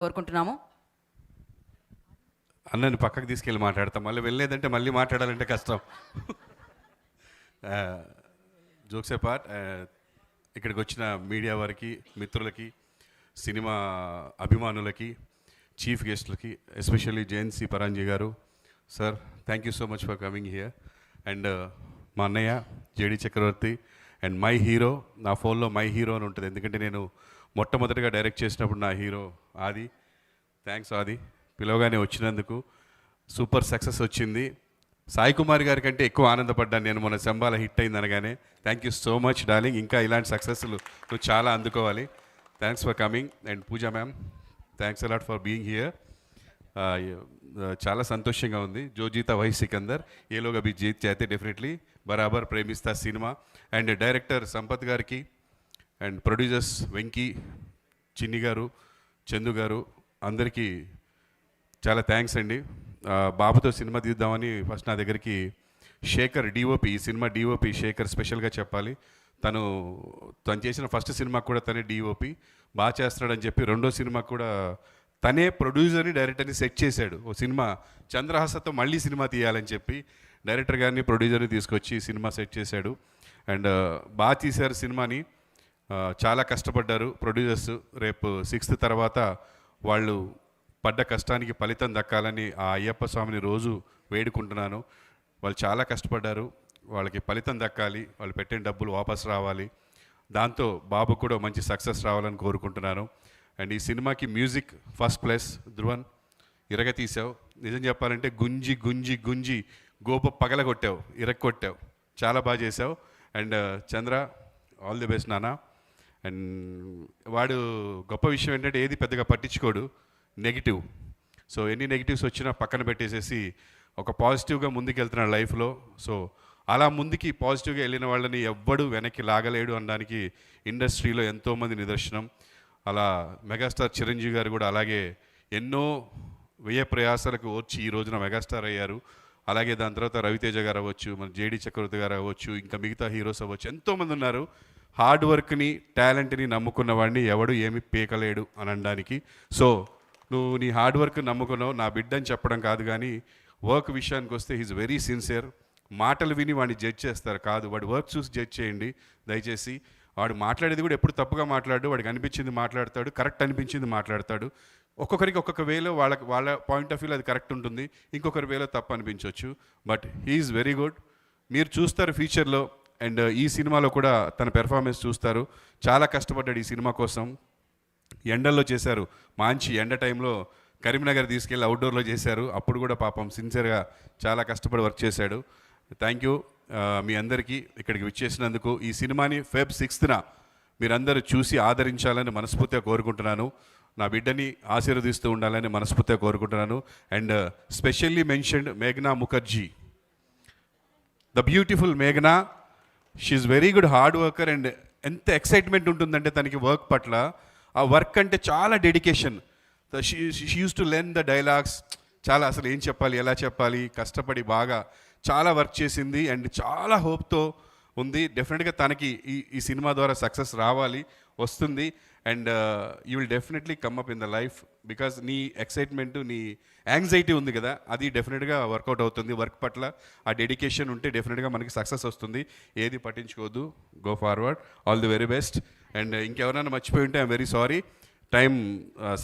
కోరుకుంటున్నాము. అన్నని పక్కకు తీసుకెళ్ళి మాట్లాడతాం, మళ్ళీ వెళ్ళలేదంటే మళ్ళీ మాట్లాడాలంటే కష్టం. జోక్స్ పార్ట్, ఇక్కడికి వచ్చిన మీడియా వారికి, మిత్రులకి, సినిమా అభిమానులకి, చీఫ్ గెస్ట్లకి, ఎస్పెషల్లీ జేఎన్సీ పరాంజీ గారు sir, thank you so much for coming here. And మా అన్నయ్య JD Chakravarthy and my hero, నా ఫోన్లో మై హీరో అని ఉంటుంది, ఎందుకంటే నేను మొట్టమొదటిగా డైరెక్ట్ చేసినప్పుడు నా హీరో ఆది. థ్యాంక్స్ ఆది, పిలవగానే వచ్చినందుకు. సూపర్ సక్సెస్ వచ్చింది. సాయి కుమార్ గారి కంటే ఎక్కువ ఆనందపడ్డాను నేను మొన్న శంబాల హిట్ అయింది అనగానే. Thank you so much darling, ఇంకా ఇలాంటి సక్సెస్లు నువ్వు చాలా అందుకోవాలి. Thanks for coming. And Pooja ma'am, thanks a lot for being here. చాలా సంతోషంగా ఉంది. జో జీతా వహీ సికందర్, ఏలోగా బి జీత్ చేతే డెఫినెట్లీ బరాబర్ ప్రేమిస్తా సినిమా. అండ్ డైరెక్టర్ సంపత్ గారికి అండ్ ప్రొడ్యూసర్స్ వెంకీ, చిన్ని గారు, చందు గారు, అందరికీ చాలా థ్యాంక్స్ అండి. బాబుతో సినిమా తీద్దామని ఫస్ట్ నా దగ్గరికి శేఖర్ డిఓపి, ఈ సినిమా డిఓపి శేఖర్ స్పెషల్గా చెప్పాలి. తను చేసిన ఫస్ట్ సినిమా కూడా తనే డిఓపి, బాగా చేస్తున్నాడని చెప్పి రెండో సినిమా కూడా తనే ప్రొడ్యూసర్ని డైరెక్టర్ని సెట్ చేశాడు. ఓ సినిమా చంద్రహాసతో మళ్ళీ సినిమా తీయాలని చెప్పి డైరెక్టర్ గారిని ప్రొడ్యూసర్ని తీసుకొచ్చి సినిమా సెట్ చేశాడు. అండ్ బాగా తీశారు సినిమాని, చాలా కష్టపడ్డారు ప్రొడ్యూసర్స్. రేపు 6th తర్వాత వాళ్ళు పడ్డ కష్టానికి ఫలితం దక్కాలని ఆ అయ్యప్ప స్వామిని రోజు వేడుకుంటున్నాను. వాళ్ళు చాలా కష్టపడ్డారు, వాళ్ళకి ఫలితం దక్కాలి, వాళ్ళు పెట్టిన డబ్బులు వాపస్ రావాలి, దాంతో బాబు కూడా మంచి సక్సెస్ రావాలని కోరుకుంటున్నాను. అండ్ ఈ సినిమాకి మ్యూజిక్ ఫస్ట్ ప్లేస్ ధ్రువన్, ఇరగ తీసావు. నిజం చెప్పాలంటే గుంజి గుంజి గుంజి గోప పగలగొట్టావు, ఇరగొట్టావు, చాలా బాగా చేసావు. And Chandra, all the best నాన్న. అండ్ వాడు గొప్ప విషయం ఏంటంటే ఏది పెద్దగా పట్టించుకోడు, నెగిటివ్. సో ఎన్ని నెగిటివ్స్ వచ్చినా పక్కన పెట్టేసేసి ఒక పాజిటివ్గా ముందుకు వెళ్తున్నాడు లైఫ్లో. సో అలా ముందుకి పాజిటివ్గా వెళ్ళిన వాళ్ళని ఎవ్వడు వెనక్కి లాగలేడు అనడానికి ఇండస్ట్రీలో ఎంతోమంది నిదర్శనం. అలా మెగాస్టార్ చిరంజీవి గారు కూడా అలాగే ఎన్నో వ్యయ ప్రయాసాలకు వచ్చి ఈ రోజున మెగాస్టార్ అయ్యారు. అలాగే దాని తర్వాత రవితేజ గారు అవ్వచ్చు, మన జేడి చక్రవర్తి గారు అవ్వచ్చు, ఇంకా మిగతా హీరోస్ అవ్వచ్చు, ఎంతోమంది ఉన్నారు. హార్డ్ వర్క్ని, టాలెంట్ని నమ్ముకున్న వాడిని ఎవడు ఏమి పీకలేడు అని అనడానికి. సో నువ్వు నీ హార్డ్ వర్క్ నమ్ముకున్నావు, నా బిడ్డ అని చెప్పడం కాదు, కానీ వర్క్ విషయానికి వస్తే హీజ్ వెరీ సిన్సియర్. మాటలు విని వాడిని జడ్జ్ చేస్తారు కాదు, వాడి వర్క్ చూసి జడ్జ్ చేయండి దయచేసి. వాడు మాట్లాడేది కూడా ఎప్పుడు తప్పుగా మాట్లాడు, వాడికి అనిపించింది మాట్లాడతాడు, కరెక్ట్ అనిపించింది మాట్లాడతాడు. ఒక్కొక్కరికి ఒక్కొక్క వేలో వాళ్ళ పాయింట్ ఆఫ్ వ్యూలో అది కరెక్ట్ ఉంటుంది, ఇంకొకరి వేలో తప్పు అనిపించవచ్చు. బట్ హీఈస్ వెరీ గుడ్, మీరు చూస్తారు ఫ్యూచర్లో. అండ్ ఈ సినిమాలో కూడా తన పెర్ఫార్మెన్స్ చూస్తారు. చాలా కష్టపడ్డాడు ఈ సినిమా కోసం, ఎండల్లో చేశారు. మంచి ఎండ టైంలో కరీంనగర్ తీసుకెళ్ళి అవుట్డోర్లో చేశారు. అప్పుడు కూడా పాపం సిన్సియర్గా చాలా కష్టపడి వర్క్ చేశాడు. థ్యాంక్ యూ మీ అందరికీ ఇక్కడికి విచ్చేసినందుకు. ఈ సినిమాని Feb 6th మీరందరూ చూసి ఆదరించాలని మనస్ఫూర్తిగా కోరుకుంటున్నాను. నా బిడ్డని ఆశీర్వదిస్తూ ఉండాలని మనస్ఫూర్తిగా కోరుకుంటున్నాను. అండ్ స్పెషల్లీ మెన్షన్డ్ మేఘనా ముఖర్జీ, ద బ్యూటిఫుల్ మేఘనా. She very good hard worker. And ఎంత ఎక్సైట్మెంట్ ఉంటుందంటే తనకి వర్క్ పట్ల, ఆ వర్క్ అంటే చాలా dedication. She use to learn the dialogues, చాలా అసలు ఏం చెప్పాలి, ఎలా చెప్పాలి, కష్టపడి బాగా చాలా వర్క్ చేసింది. అండ్ చాలా హోప్తో ఉంది. డెఫినెట్గా తనకి ఈ సినిమా ద్వారా సక్సెస్ రావాలి, వస్తుంది. And you will definitely come up in the life, because నీ ఎక్సైట్మెంట్, నీ యాంగ్జైటీ ఉంది కదా, అది డెఫినెట్గా వర్కౌట్ అవుతుంది. వర్క్ పట్ల ఆ డెడికేషన్ ఉంటే డెఫినెట్గా మనకి సక్సెస్ వస్తుంది. ఏది పట్టించుకోవద్దు, go forward, all the very best. And ఇంకెవరైనా మర్చిపోయి ఉంటే ఐఎమ్ వెరీ సారీ.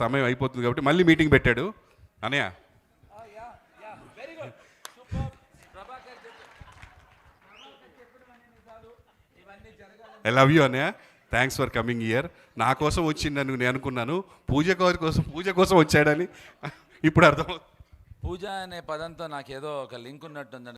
సమయం అయిపోతుంది కాబట్టి మళ్ళీ మీటింగ్ పెట్టాడు అనయ్య. ఐ లవ్ యూ అన్నయ్య, థ్యాంక్స్ ఫర్ కమింగ్ హియర్. నా కోసం వచ్చిందని నేను అనుకున్నాను, పూజ కోసం వచ్చాడని ఇప్పుడు అర్థమవుతుంది. పూజ అనే పదంతో నాకేదో ఒక లింక్ ఉన్నట్టుందండి.